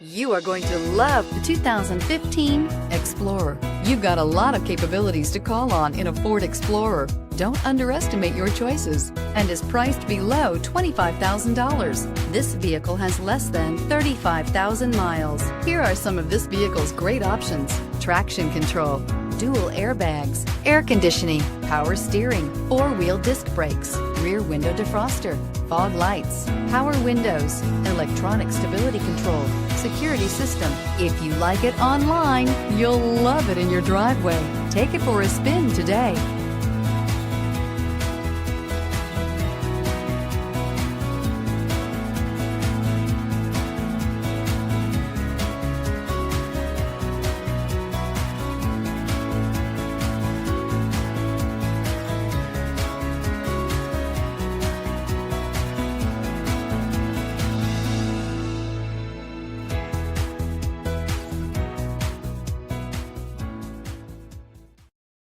You are going to love the 2015 Explorer. You've got a lot of capabilities to call on in a Ford Explorer. Don't underestimate your choices and is priced below $25,000. This vehicle has less than 35,000 miles. Here are some of this vehicle's great options: traction control, dual airbags, air conditioning, power steering, four-wheel disc brakes, rear window defroster, fog lights, power windows, electronic stability control, security system. If you like it online, you'll love it in your driveway. Take it for a spin today.